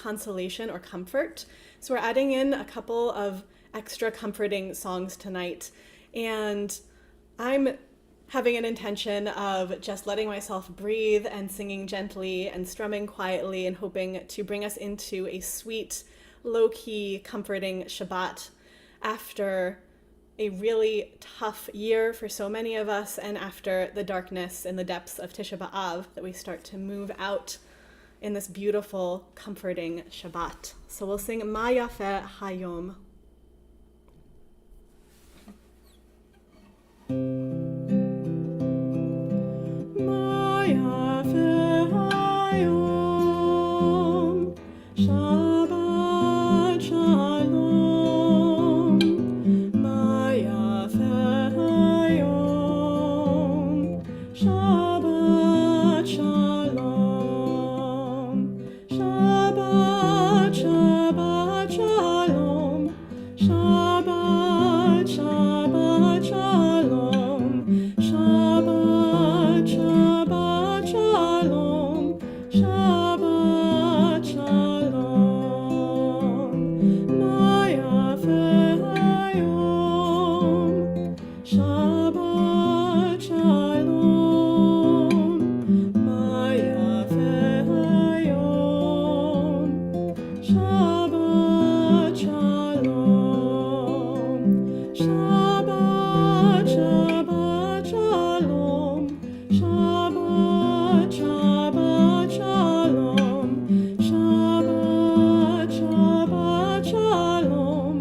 consolation or comfort. So we're adding in a couple of extra comforting songs tonight. And I'm having an intention of just letting myself breathe and singing gently and strumming quietly and hoping to bring us into a sweet, low-key, comforting Shabbat after a really tough year for so many of us, and after the darkness and the depths of Tisha B'Av, that we start to move out in this beautiful, comforting Shabbat. So we'll sing Ma Yafeh Hayom. Ma Yafeh Hayom, Shabbat Shalom. Ma Yafeh Hayom, Shabbat Shalom. Shabbat, Shabbat Shalom. Shabbat, Shabbat Shalom. Shabbat, Shabbat Shalom. Shabbat Shalom. Ma Yafeh Hayom, Shabbat Shalom. Ma Yafeh Hayom, Shabbat Shalom. Shabbat, Shabbat Shalom. Shabbat, Shabbat Shalom. Shabbat, Shabbat Shalom.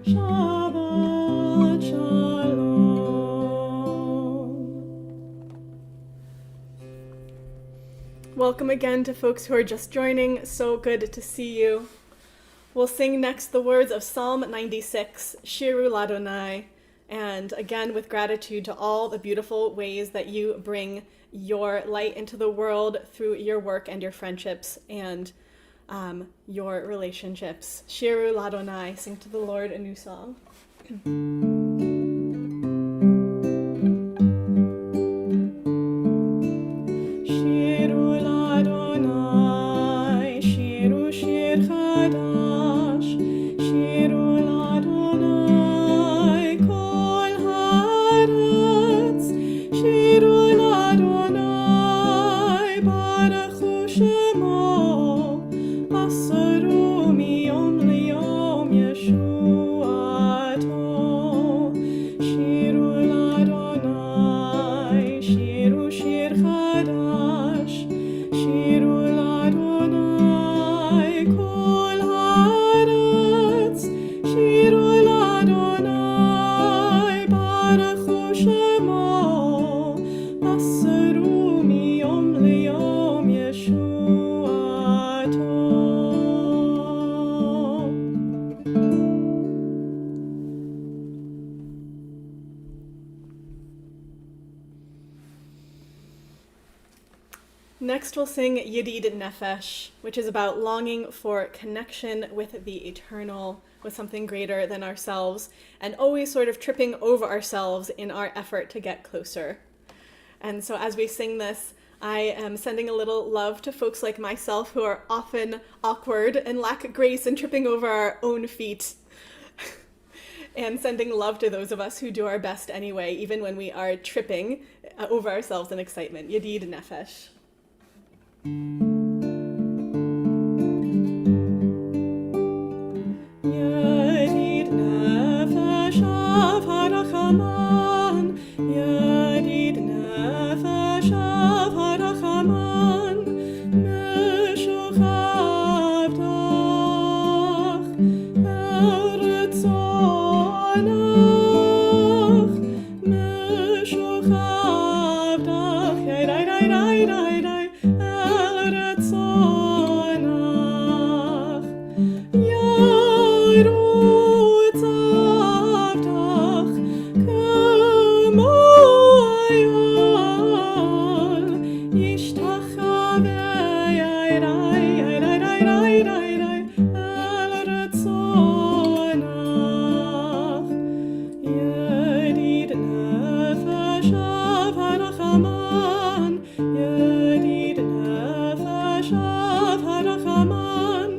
Shabbat Shalom. Welcome again to folks who are just joining. So good to see you. We'll sing next the words of Psalm 96, Shiru Ladonai, and again with gratitude to all the beautiful ways that you bring your light into the world through your work and your friendships and your relationships. Shiru Ladonai, sing to the Lord a new song. Shiru Ladonai, Shiru Shir Chadash, Shiru Ladonai, Kol Haaretz, Shiru Ladonai, Baruchu Shemo, Asaru miyom liyom Yeshuato. Shiru Ladonai, Shiru Shir Chadash, Shiru Ladonai, Kol Haaretz, Shiru Ladonai, Baruchu Shemo, Asaru miyom liyom Yeshuato. Next we'll sing Yedid Nefesh, which is about longing for connection with the eternal, with something greater than ourselves, and always sort of tripping over ourselves in our effort to get closer. And so as we sing this, I am sending a little love to folks like myself who are often awkward and lack grace and tripping over our own feet. And sending love to those of us who do our best anyway, even when we are tripping over ourselves in excitement. Yedid Nefesh. Yedid Nefesh av harachaman, Yedid Nefesh av harachaman, Meshuchav dach el retzonach, Meshuchav dach, el retzonach, Yarutz avdach kemo ayol, Yishtachaveh el retzonach. Yedid Nefesh av harachaman, Yedid Nefesh av harachaman,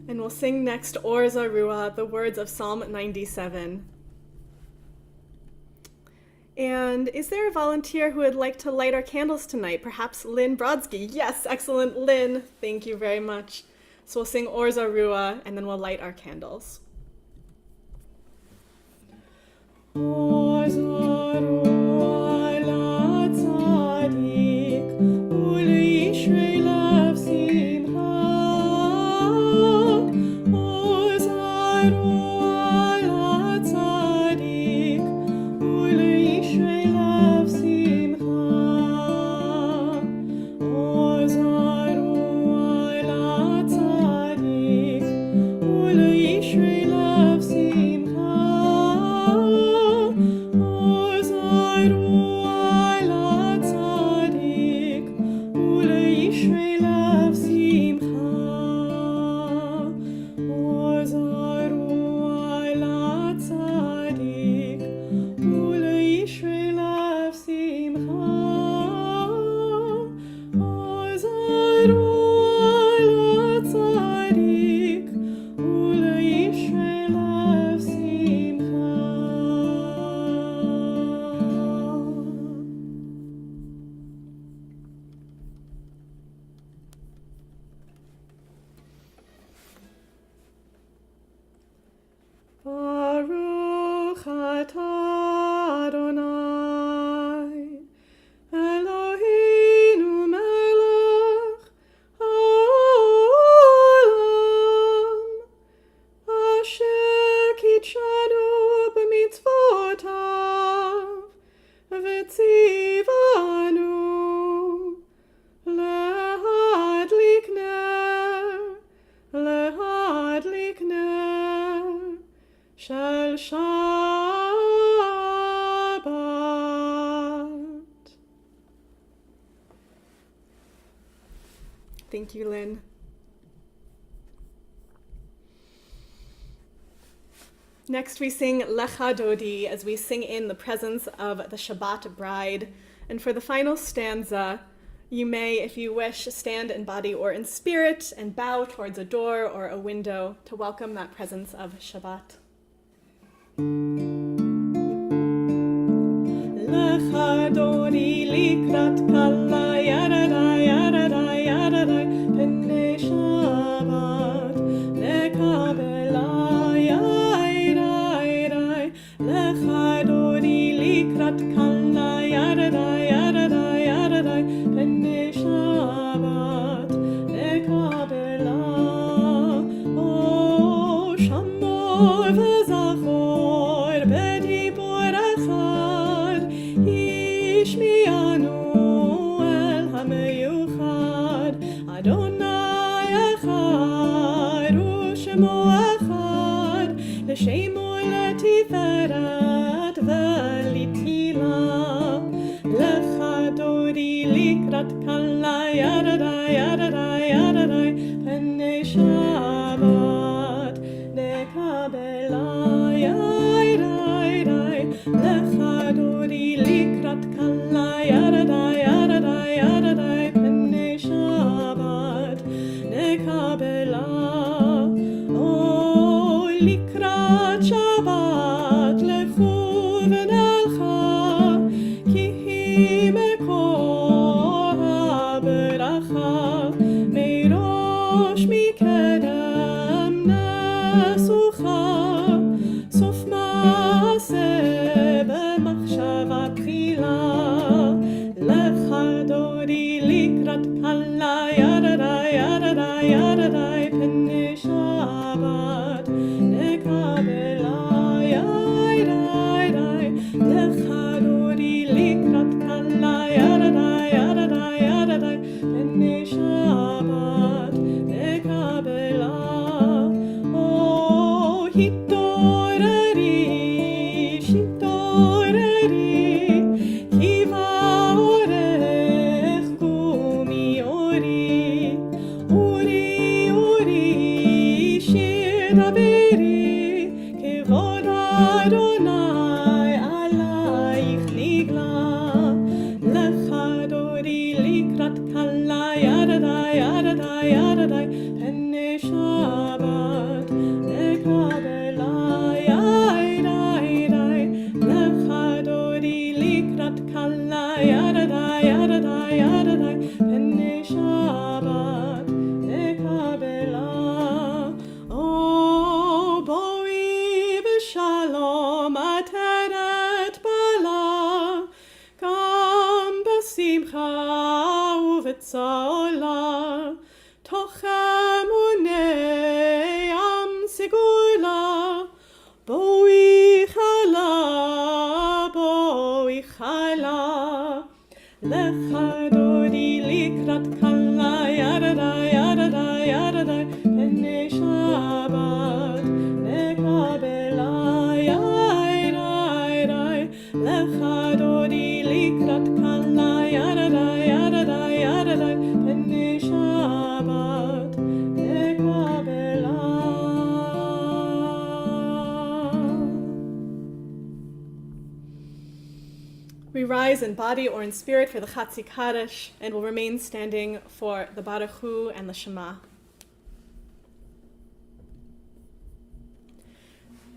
And we'll sing next Or Zarua, the words of Psalm 97. And is there a volunteer who would like to light our candles tonight? Perhaps Lynn Brodsky. Yes, excellent, Lynn. Thank you very much. So we'll sing Or Zarua, and then we'll light our candles. Or Zarua la tzadik, u'leishrei lav simcha. Or Zarua la tzadik, u'leishrei lav simcha. Or Zarua la tzadik, u'leishrei lav simcha. Or Zarua la tzadik, u'leishrei lav simcha. Or Zarua la tzadik, u'leishrei lav simcha. Or Zarua la tzadik, u'leishrei lav simcha. Baruch atah Adonai, Eloheinu melech haolam, asher kitshanu b'mitzvotav, v'tzivanu lehadlik ner shel Shabbat. Thank you, Lynn. Next, we sing Lecha Dodi as we sing in the presence of the Shabbat bride. And for the final stanza, you may, if you wish, stand in body or in spirit and bow towards a door or a window to welcome that presence of Shabbat. Lecha Dodi likrat kala yaradai yaradai yaradai pnei Shabbat lekabela yaradai. Lecha Dodi likrat kala yaradai yaradai yaradai pnei Shabbat lekabela. Oh, shamor v'zachor b'dibur echad, ishmi'anu el hameyuchad. Adonai echad u'shemo echad, l'shemo letiferet v'litila. Lecha Dodi likrat kala yaradai yaradai yaradai pnei Shabbat nekabela yaradai. Lecha Dodi likrat kala yaradai yaradai yaradai pnei Shabbat nekabela. Oh, likrat Shabbat lechu v'nelcha, ki hi mekor ha'beracha, meirosh mikedem nesucha, sof ma'aseh b'machshava tchila. Lecha Dodi likrat kala yaradai yaradai yaradai pnei Shabbat nekabela yaradai. Lecha Dodi likrat kala yaradai yaradai yaradai pnei Shabbat nekabela. Oh, hitoreri ki va'orech gumi ori uri uri shi דברי, כבוד אדוני עלייך נגלה. לך דורי לקראת כלה, ידדי, ידדי, ידדי, פני שבת נקבלה, ידי, ידי. לך דורי לקראת כלה, ידדי, ידדי, ידדי, פני שבת נקבלה. בואי בשלום עטרת בעלה, גם בשמחה ובצהלה, תוך אמוני עם סגולה. בואי חלה, בואי חלה, לך דורי לקראת כלה, ידדי, ידדי, ידדי, פני שבת נקבלה, ידי, ידי. לך דורי לקראת כלה, ידדי, ידדי, ידדי, פני שבת נקבלה. We rise in body or in spirit for the Chatzi Kaddish and will remain standing for the Baruch Hu and the Shema.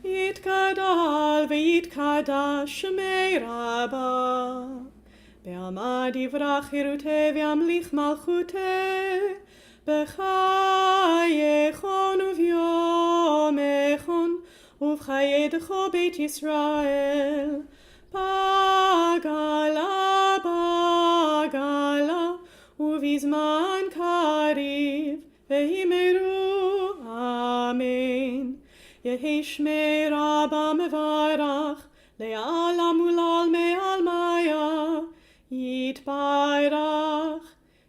Yitgadal v'yitkadash shemei Rabbah, be'amad yivrach hiruteh ve'amlich malchuteh, b'chaye echon uvyom echon, uv'chaye decho beit Yisrael. Bagala, bagala, uvizman kariv, vehimeru, amen. Yehi shmei Rabbah mevarach, le'alam ulal me'al maya, yitbarach,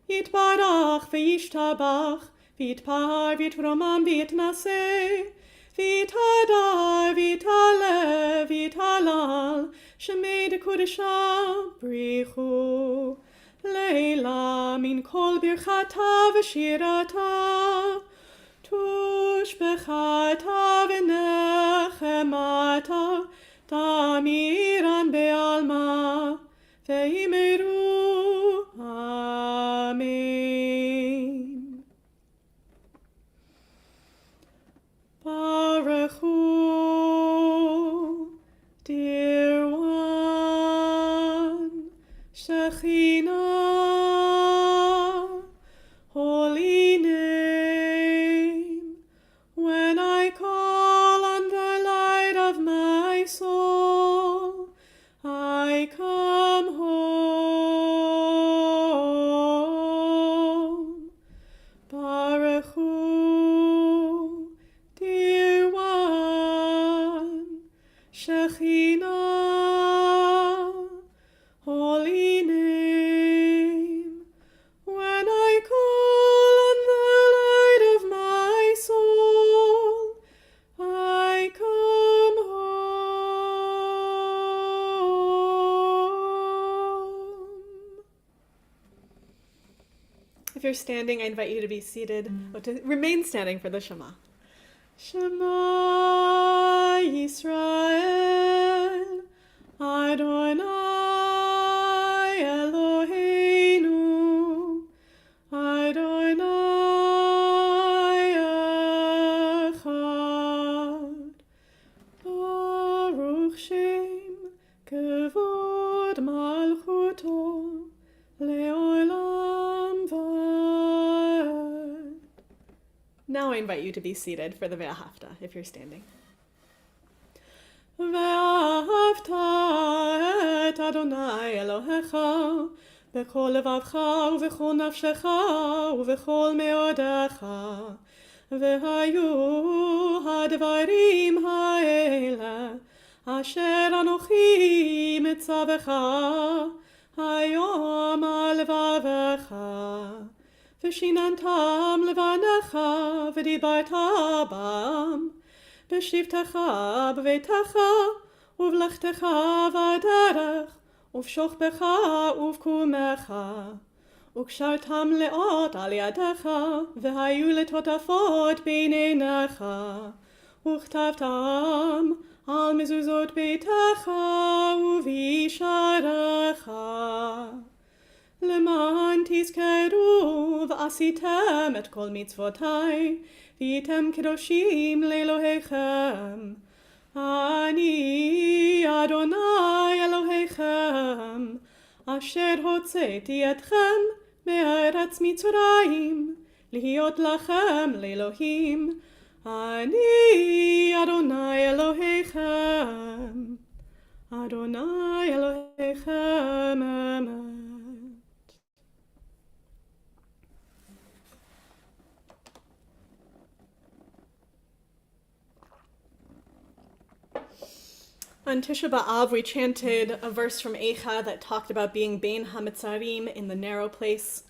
yitbarach, ve'yishtabach, v'yitpar, v'yitromam, v'yitnaseh, v'yitadar, v'yitalev, v'yitalal, shemei dekudesha brichu, leila min kol birchata v'shirata, tushbechata v'nechemata, tamiran be'alma, ve'imeru, amen. Baruch Hu, dear one, Shekhinah, holy name, when I call on the light of my soul, I come home. Baruch Hu, dear one, Shekhinah, holy name, when I call on the light of my soul, I come home. If you're standing, I invite you to be seated, or to remain standing for the Shema. Shema Yisrael, Adonai Eloheinu, Adonai Echad, Baruch Shem Kevod Malchuto Leolam Vad. Now I invite you to be seated for the Ve'ahavta, if you're standing. Ve'ahavta et Adonai Elohecha b'chol levavcha u'v'chol nafshecha u'v'chol meodecha ve'hayu hadvarim ha'ele asher anochi mitzavecha hayom al levavecha v'shinantam levanecha v'dibarta bam b'shivtecha b'veitecha uv'lechtecha v'aderech uv'shochbecha uv'kumecha וקשרתם לאות על ידיך, והיו לטוטפות בעיניך, וכתבתם על מזוזות ביתך ובשעריך, למען תזכרו ועשיתם את כל מצוותי, והייתם קדושים לאלוהיכם. אני אדוני אלוהיכם, אשר הוצאתי אתכם מארץ מצרים, להיות לכם לאלוהים. אני אדוני אלוהיכם, אדוני אלוהיכם אמת. On Tisha B'Av, we chanted a verse from Eicha that talked about being Bein HaMetzarim, in the narrow place.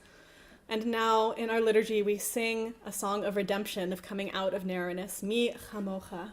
And now in our liturgy, we sing a song of redemption, of coming out of narrowness, Mi Chamocha.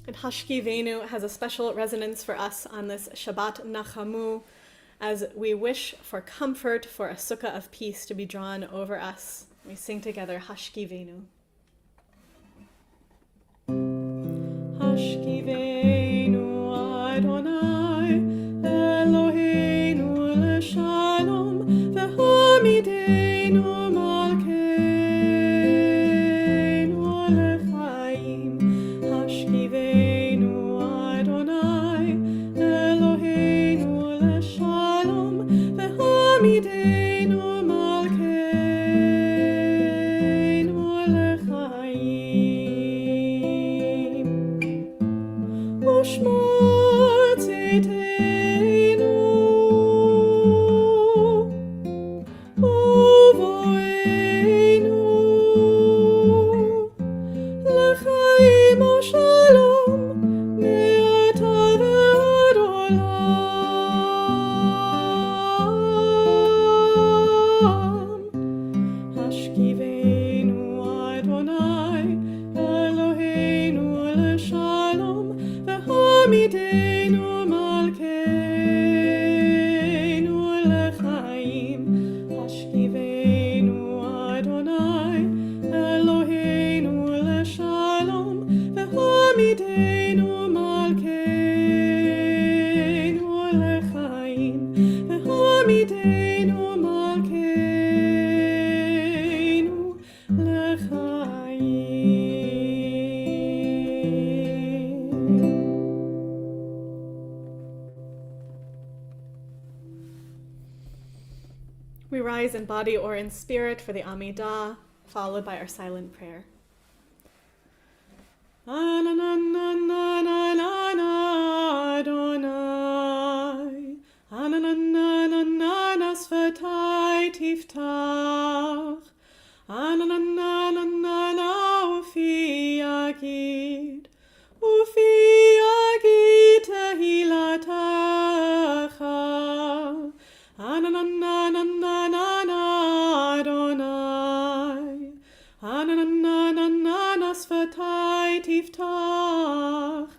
And Hashkivenu has a special resonance for us on this Shabbat Nachamu, as we wish for comfort, for a sukkah of peace to be drawn over us. We sing together Hashkivenu. Hashkivenu Adonai Eloheinu l'shalom v'hamidenu malkeinu l'chaim. Hashkivenu Adonai Eloheinu l'shalom v'hamidenu malkeinu l'chaim. Ushmor tzitenu uvoenu l'chaim u'shalom me'ata v'ad olam. Hashkivenu Adonai Eloheinu l'shalom v'hamidenu malkeinu l'chaim. Hashkivenu Adonai Eloheinu l'shalom v'hamidenu malkeinu l'chaim. V'hamidenu malkeinu l'chaim. We rise in body or in spirit for the Amidah, followed by our silent prayer. Ananananana Adonai, Ananananana Sfatai Tiftach, Ananananana Ufi Yagid, Ufi Yagid Tehilatacha. Ananananana Adonai, Ananananana Sfatai Tiftach,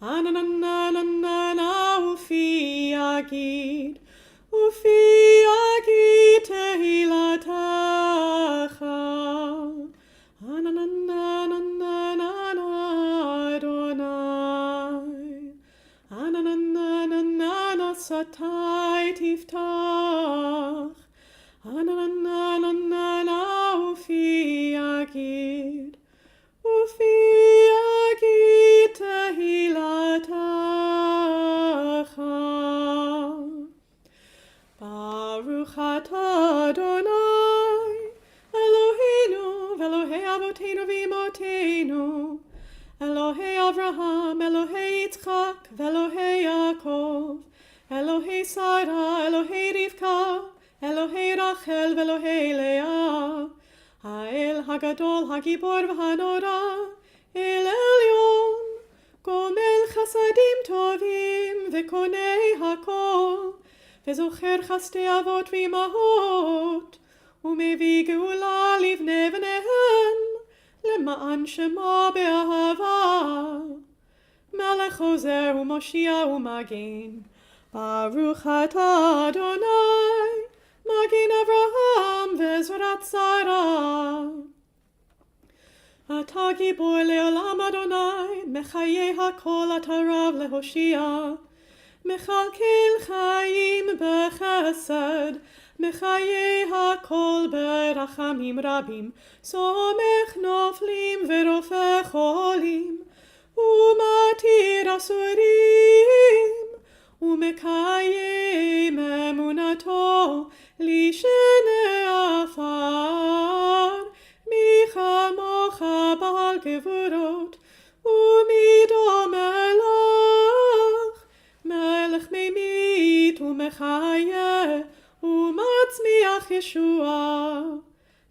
Ananananana Ufi Yagid, Ufi Yagid Tehilatacha. Adonai. Ananana satai tiftach. Ananana ufi agid. Ufi agid tehilatacha. Baruch atah Adonai, Eloheinu, v'Elohei Avotenu v'Imotenu, Elohei Avraham, Elohei Yitzchak, v'Elohei Yaakov, Elohei Sarah, Elohei Rivka, Elohei Rachel, v'Elohei Leah, Ha'el Hagadol, Hagibor v'Hanora, El Elyon, Gomel Chasadim Tovim, v'Konei Hakol, וזוכר חסדי אבות ואימהות, ומביא גאולה לבני בניהן, למען שמו באהבה. מלך עוזר ומושיע ומגן, ברוך אתה אדוני, מגן אברהם ועזרת שרה. אתה גיבור לעולם אדוני, מחיה הכל אתה רב להושיע. מכלכל חיים בחסד, מחיי הכל ברחמים רבים, סומך נופלים ורופא חולים, ומתיר אסורים, ומקיים אמונתו לשני עפר, מי כמוך בעל גבורות, ומידו מלך ממית ומחיה ומצמיח ישוע,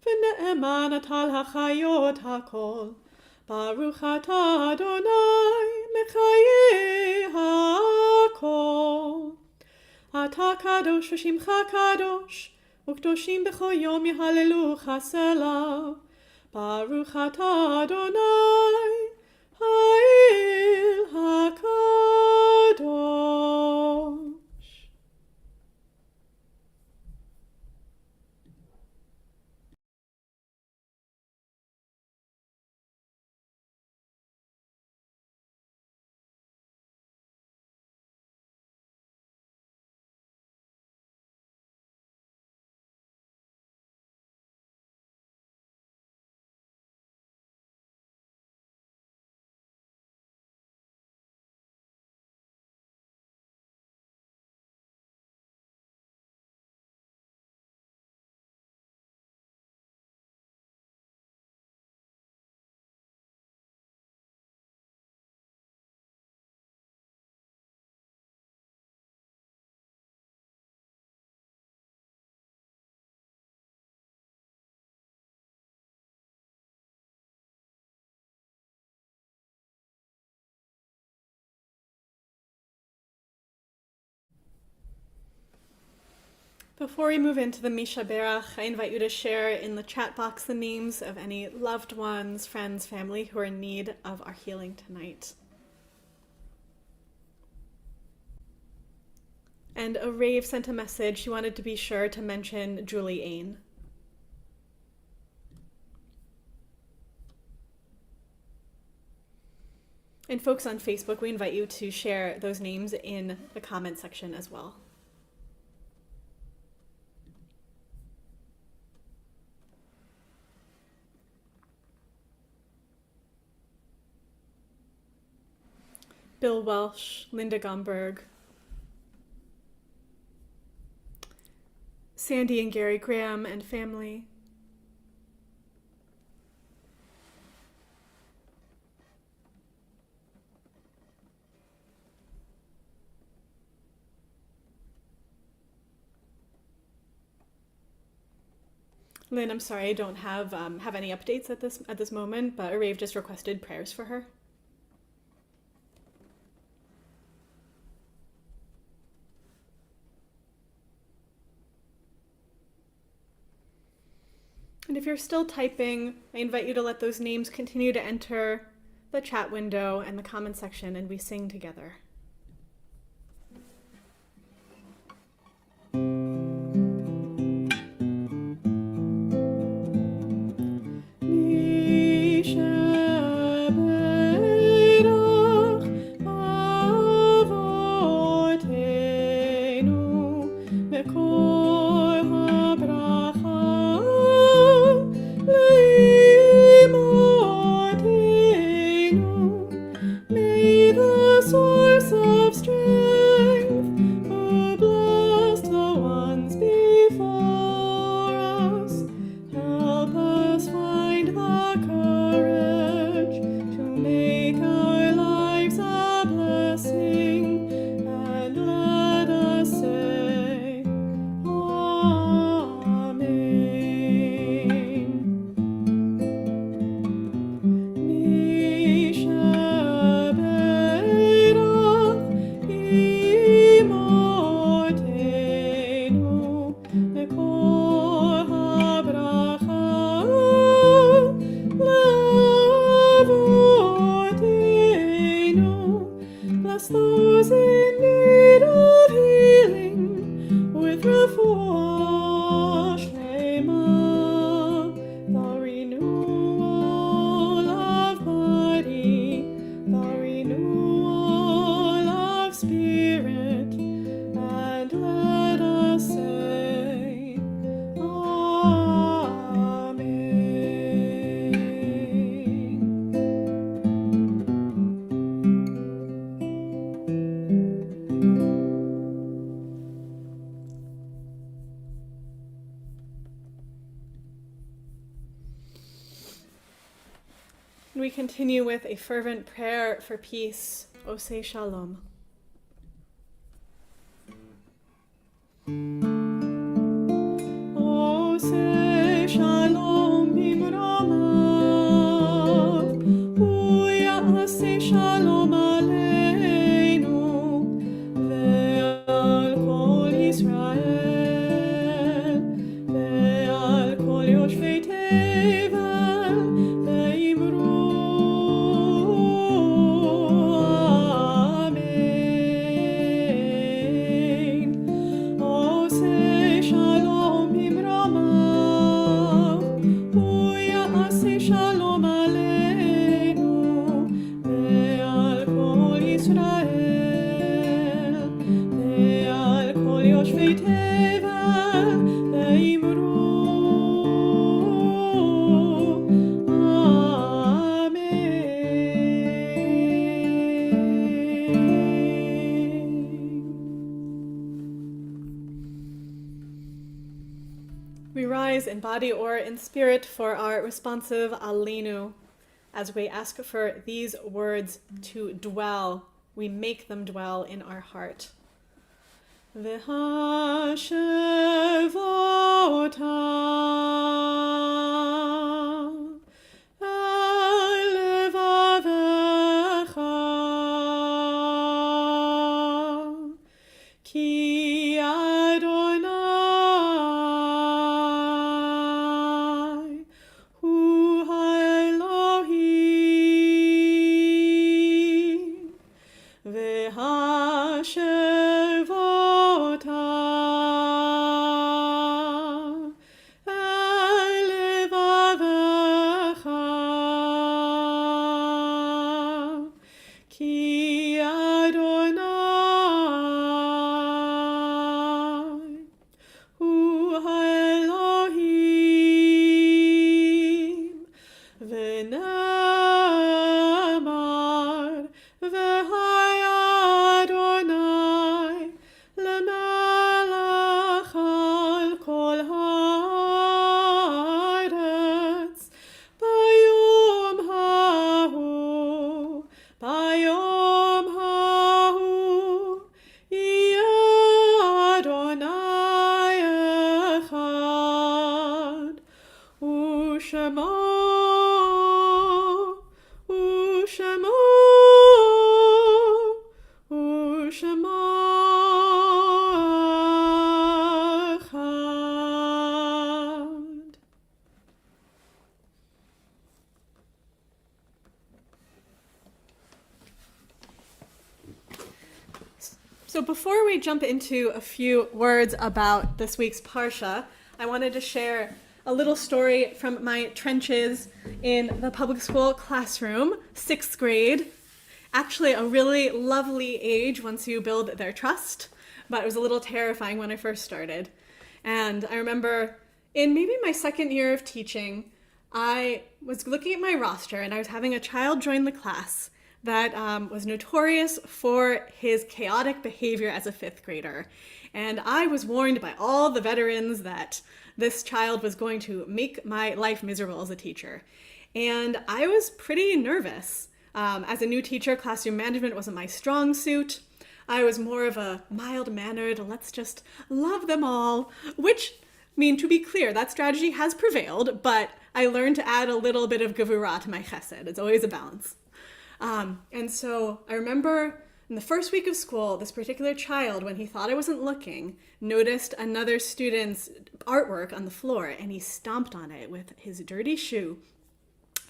ונאמן אתה לחיות הכל. ברוך אתה אדוני מחיה הכל. אתה קדוש ושמך קדוש, וקדושים בכל יום יהללוך סלה. ברוך אתה אדוני האל הקדוש. Before we move into the Misha Berach, I invite you to share in the chat box the names of any loved ones, friends, family who are in need of our healing tonight. And a Rave sent a message. She wanted to be sure to mention Julie Ain. And folks on Facebook, we invite you to share those names in the comment section as well. Bill Welsh, Linda Gomberg, Sandy and Gary Graham and family, Lynn, I'm sorry I don't have any updates at this moment, but Arave just requested prayers for her. And if you're still typing, I invite you to let those names continue to enter the chat window and the comment section, and we sing together. And we continue with a fervent prayer for peace. Oseh Shalom. Oseh Shalom bimromav, Uyaseh Shalom aleinu, ve'al kol Yisrael, ve'al kol yoshvei tevel, ve'imru amen. Oseh Shalom bimromav, Uyaseh Shalom aleinu, ve'al kol Yisrael, ve'al kol yoshvei tevel, ve'imru We rise in body or in spirit for our responsive Aleinu. As we ask for these words to dwell, we make them dwell in our heart. V'hashevota el levavecha, ki Adonai hu ha'Elohim, v'hashevota el levavecha, ki Adonai hu ha'Elohim, v'namar v'haya Adonai lemelech al kol haaretz, bayom hahu yeh Adonai echad, u'shemo echad. So before we jump into a few words about this week's Parsha, I wanted to share a little story from my trenches in the public school classroom, 6th grade. Actually, a really lovely age once you build their trust, but it was a little terrifying when I first started. And I remember in maybe my second year of teaching, I was looking at my roster and I was having a child join the class that was notorious for his chaotic behavior as a 5th grader. And I was warned by all the veterans that this child was going to make my life miserable as a teacher. And I was pretty nervous. As a new teacher, classroom management wasn't my strong suit. I was more of a mild-mannered, let's just love them all, which, I mean, to be clear, that strategy has prevailed, but I learned to add a little bit of gevurah to my chesed. It's always a balance. And so I remember in the first week of school, this particular child, when he thought I wasn't looking, noticed another student's artwork on the floor, and he stomped on it with his dirty shoe.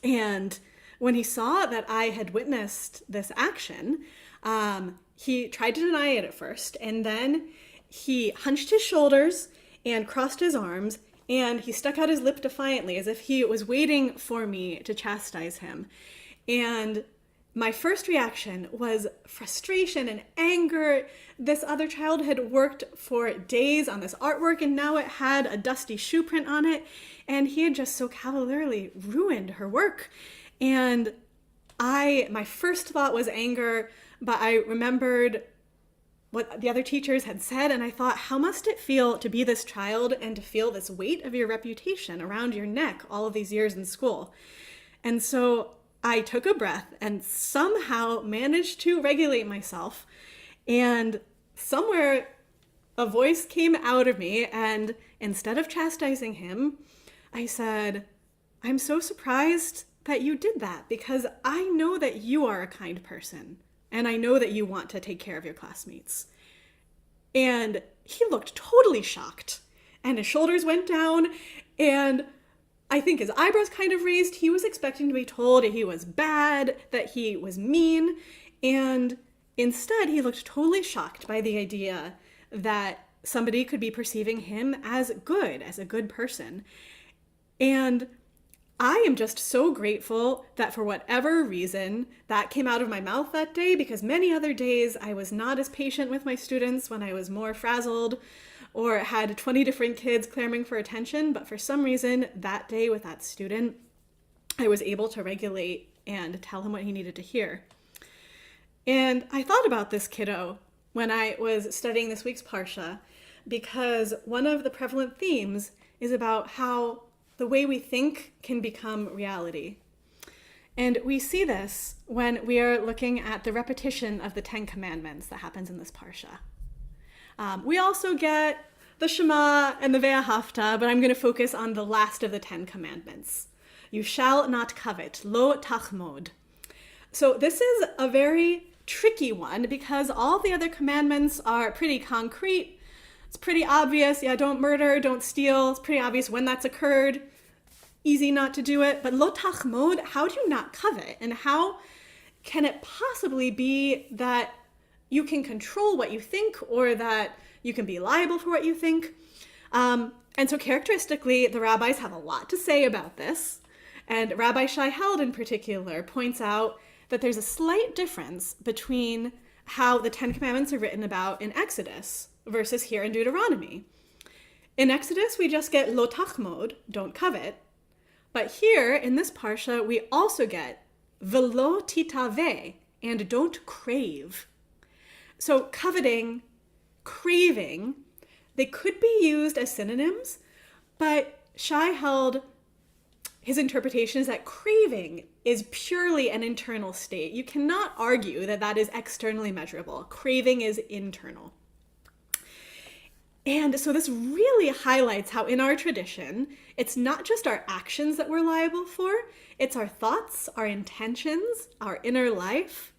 And when he saw that I had witnessed this action, he tried to deny it at first, and then he hunched his shoulders and crossed his arms, and he stuck out his lip defiantly as if he was waiting for me to chastise him. And my first reaction was frustration and anger. This other child had worked for days on this artwork, and now it had a dusty shoe print on it, and he had just so cavalierly ruined her work. And my first thought was anger, but I remembered what the other teachers had said, and I thought, how must it feel to be this child and to feel this weight of your reputation around your neck all of these years in school? And so I took a breath and somehow managed to regulate myself. And somewhere a voice came out of me, and instead of chastising him, I said, "I'm so surprised that you did that, because I know that you are a kind person, and I know that you want to take care of your classmates." And he looked totally shocked, and his shoulders went down, and I think his eyebrows kind of raised. He was expecting to be told he was bad, that he was mean, and instead he looked totally shocked by the idea that somebody could be perceiving him as good, as a good person. And I am just so grateful that for whatever reason that came out of my mouth that day, because many other days I was not as patient with my students when I was more frazzled or had 20 different kids clamoring for attention. But for some reason that day with that student, I was able to regulate and tell him what he needed to hear. And I thought about this kiddo when I was studying this week's Parsha, because one of the prevalent themes is about how the way we think can become reality. And we see this when we are looking at the repetition of the 10 Commandments that happens in this Parsha. We also get the Shema and the Ve'ahavta, but I'm going to focus on the last of the 10 Commandments. You shall not covet, lo tachmod. So this is a very tricky one, because all the other commandments are pretty concrete. It's pretty obvious. Yeah, don't murder, don't steal. It's pretty obvious when that's occurred. Easy not to do it. But lo tachmod, how do you not covet? And how can it possibly be that you can control what you think, or that you can be liable for what you think? And so characteristically, the rabbis have a lot to say about this. And Rabbi Shai Held in particular points out that there's a slight difference between how the 10 Commandments are written about in Exodus versus here in Deuteronomy. In Exodus, we just get lo tachmod, don't covet. But here in this Parsha, we also get velo titave, and don't crave. So coveting, craving, they could be used as synonyms, but Shai Held, his interpretation is that craving is purely an internal state. You cannot argue that that is externally measurable. Craving is internal. And so this really highlights how in our tradition, it's not just our actions that we're liable for, it's our thoughts, our intentions, our inner life.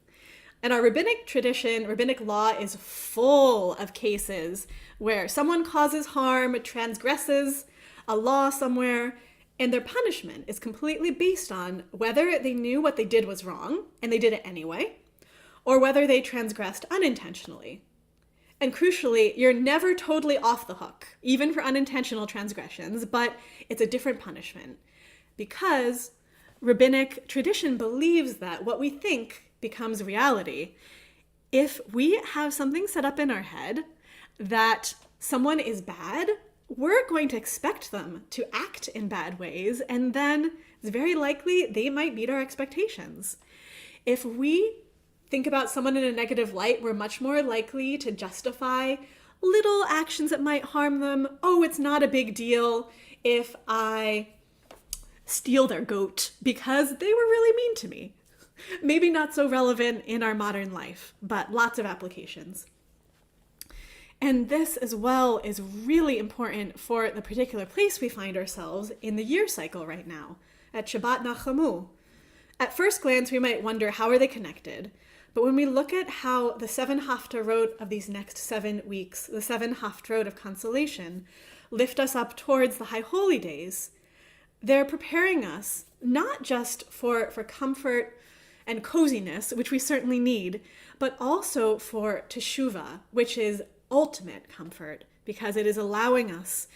And our rabbinic tradition, rabbinic law, is full of cases where someone causes harm, transgresses a law somewhere, and their punishment is completely based on whether they knew what they did was wrong and they did it anyway, or whether they transgressed unintentionally. And crucially, you're never totally off the hook, even for unintentional transgressions, but it's a different punishment, because rabbinic tradition believes that what we think becomes reality. If we have something set up in our head that someone is bad, we're going to expect them to act in bad ways, and then it's very likely they might meet our expectations. If we think about someone in a negative light, we're much more likely to justify little actions that might harm them. Oh, it's not a big deal if I steal their goat because they were really mean to me. Maybe not so relevant in our modern life, but lots of applications. And this as well is really important for the particular place we find ourselves in the year cycle right now, at Shabbat Nachamu. At first glance, we might wonder, how are they connected? But when we look at how the 7 haftarot of these next 7 weeks, the 7 haftarot of consolation, lift us up towards the high holy days, they're preparing us not just for comfort and coziness, which we certainly need, but also for teshuvah, which is ultimate comfort, because it is allowing us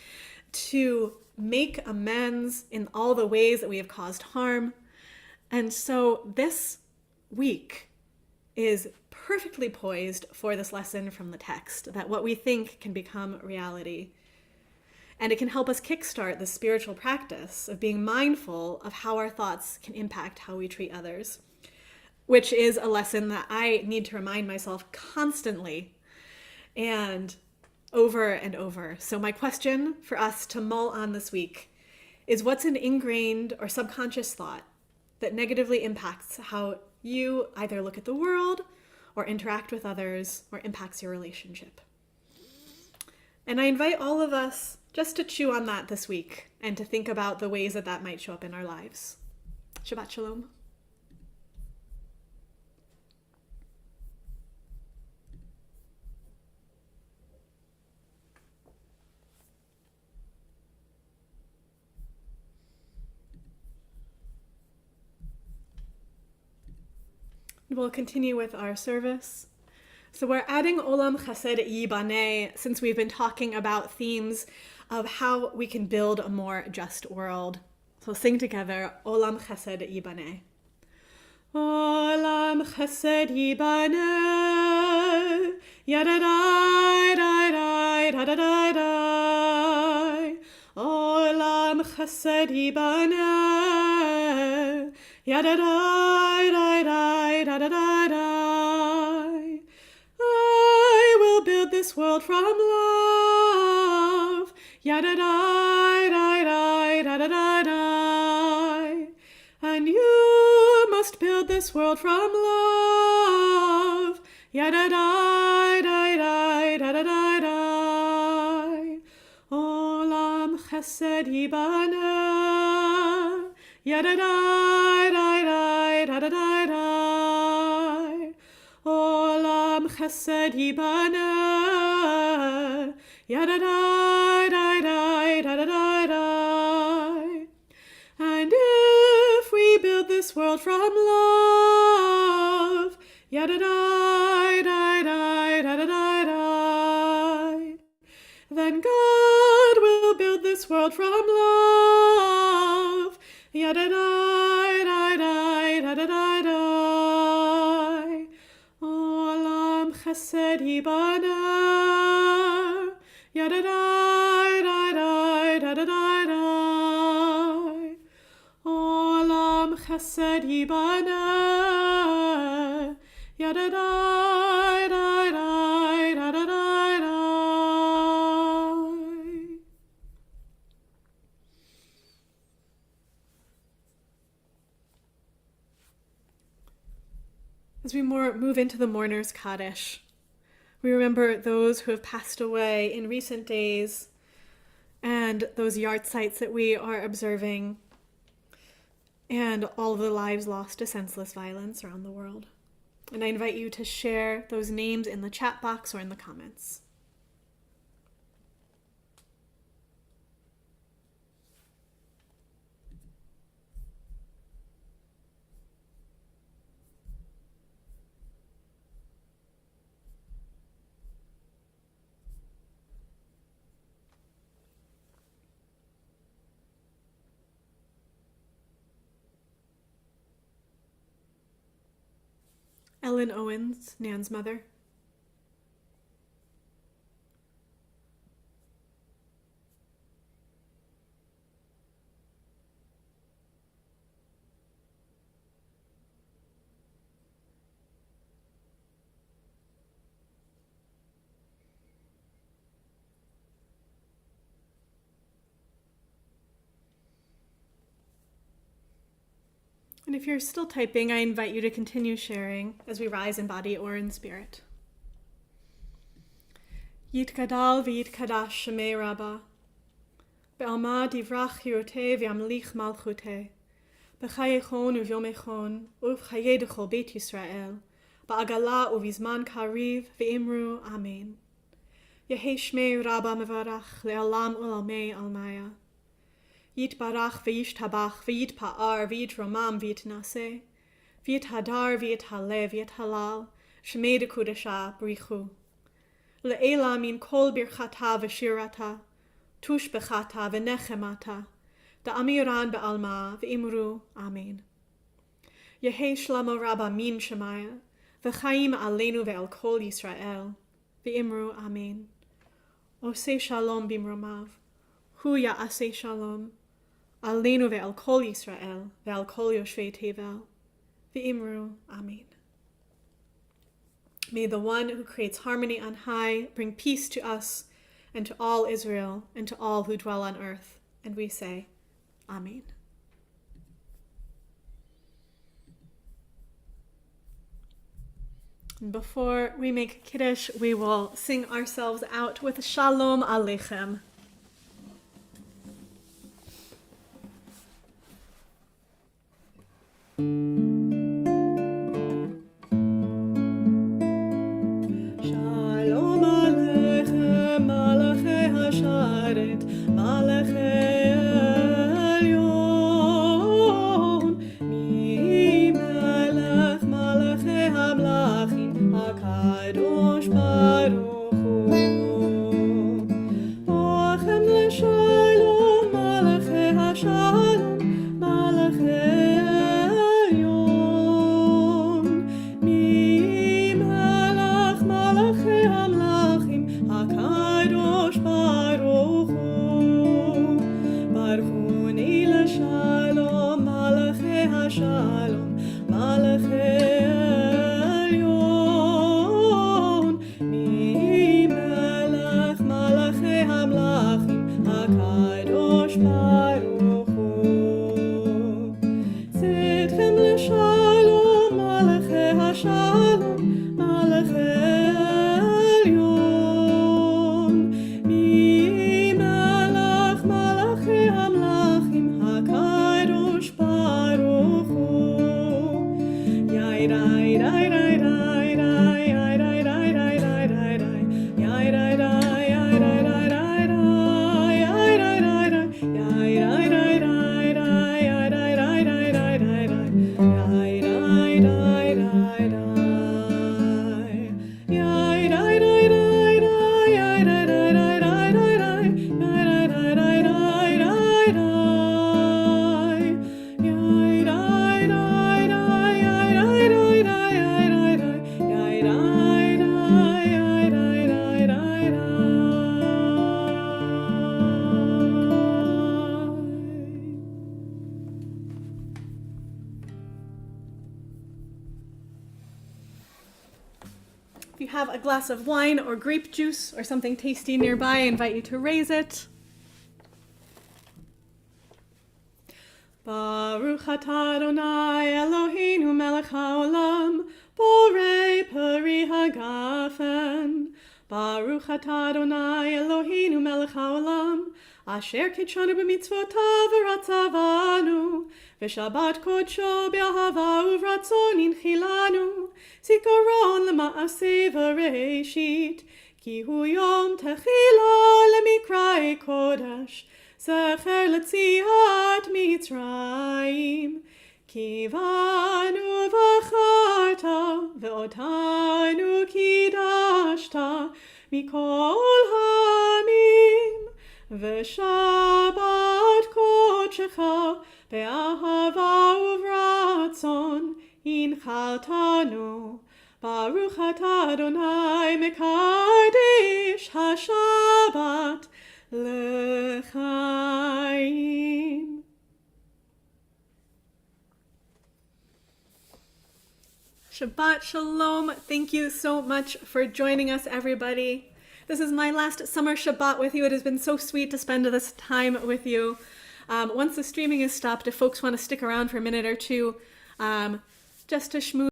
to make amends in all the ways that we have caused harm. And so this week is perfectly poised for this lesson from the text, that what we think can become reality. And it can help us kickstart the spiritual practice of being mindful of how our thoughts can impact how we treat others, which is a lesson that I need to remind myself constantly and over. So my question for us to mull on this week is, what's an ingrained or subconscious thought that negatively impacts how you either look at the world or interact with others or impacts your relationship. And I invite all of us just to chew on that this week and to think about the ways that that might show up in our lives. Shabbat Shalom. We'll continue with our service. So we're adding Olam Chesed Yibaneh since we've been talking about themes of how we can build a more just world. So sing together, Olam Chesed Yibaneh. Olam Chesed Yibaneh, Yadadai, Dai, Dai, Dadadai, Dai. Olam Chesed Yibaneh, Yadadai, Dai, Dai, Dadadai, Dai. I will build this world from love. Yadadai, Dai, Dai, Dadadai, Dai. And you must build this world from love. Yadadai, Dai, Dai, Dadadai, Dai. Olam Chesed Yibaneh. Yadadai, Dai, Dai, Dadadai, Dai. Olam Chesed Yibaneh. Yadadai, Dai, Dai, Dadadai, Dai. And if we build this world from love, Yadadai, Dai, Dai, Dadadai, Dai, then God will build this world from love. Yadadai, Dai, Dai, Dadadai, Dai. Olam Chesed Yibaneh. Yadadai, Dai, Dai, Dadadai, Dai. Olam Chesed Yibaneh. Yadadai, Dai, Dai, Dadadai, Dai. As we move into the Mourner's Kaddish, we remember those who have passed away in recent days and those yard sites that we are observing and all of the lives lost to senseless violence around the world. And I invite you to share those names in the chat box or in the comments. Ellen Owens, Nan's mother. And if you're still typing, I invite you to continue sharing as we rise in body or in spirit. Yitkadal v'yitkadash shemei Rabbah, be'alma divrach hiroteh v'yamlich malchuteh, b'chayechon uvyomechon, uv'chayedecho Beit Yisrael, ba'agala uvizman kariv v'imru Amen. Yehei shmei Rabbah mevarach le'alam u'lamei almaya. Yitbarach v'yishtabach v'yitpa'ar v'yitromam v'yitnaseh, v'yithadar v'yithalev v'yithalal, shmei dekudesha brichu. Le'ela min kol birchata v'shirata, tush bechata v'nechemata, da'amiran be'alma v'imru Amen. Yehei shlama Rabbah min shemaya, v'chaim aleinu ve'al kol Yisrael, v'imru Amen. Oseh shalom bimromav, hu ya'aseh shalom, Aleinu ve'al kol Yisrael, ve'al kol yoshvei tevel, v'imru Amen. May the one who creates harmony on high bring peace to us and to all Israel and to all who dwell on earth. And we say, Amen. Before we make Kiddush, we will sing ourselves out with Shalom Aleichem. Shalom Aleichem, Malachei Hasharet, Malachei Elyon, Mi Melech Malachei Hamlachim, HaKadosh Baruch Hu. Bochem L'Shalom, Malachei Hashalom, Malachei Elyon, Mi Melech Malachei Hamlachim, HaKadosh Baruch Hu. Baruchuni L'Shalom, Malachei Hashalom, Malachei Elyon, Mi Melech Malachei Hamlachim, HaKadosh Baruch Hu. Tzidchem L'Shalom, Malachei Hashalom, Malachei Elyon, Mi Melech Malachei Hamlachim, HaKadosh Baruch Hu. Yai dai dai dai dai dai yai dai dai dai dai dai dai yai dai dai yai dai dai dai dai yai dai dai dai yai dai dai dai dai yai dai dai dai dai dai dai yai dai dai dai dai yai dai dai dai dai yai dai dai dai dai dai dai yai dai dai dai dai dai dai yai dai dai dai yai dai dai dai yai dai dai yai dai dai yai dai dai dai dai. If you have a glass of wine or grape juice or something tasty nearby, I invite you to raise it. Baruch atah Adonai Eloheinu melech haolam, borei peri hagafen. Baruch atah Adonai Eloheinu melech haolam, asher kitshanu b'mitzvotav v'ratzavanu, v'shabbat kodsho b'ahava uvratzon inchilanu, zikaron lema'aseh v'reishit, ki hu yom techila lemikra'ei kodesh, zecher letziat Mitzrayim, kivanu v'acharta ve'otanu kidashta mikol hamim, v'shabbat kodshecha be'ahava uvratzon inchaltanu. Baruch atah Adonai mekadesh hashabbat l'chaim. Shabbat Shalom. Thank you so much for joining us, everybody. This is my last summer Shabbat with you. It has been so sweet to spend this time with you. Once the streaming is stopped, if folks want to stick around for a minute or two, just to schmooze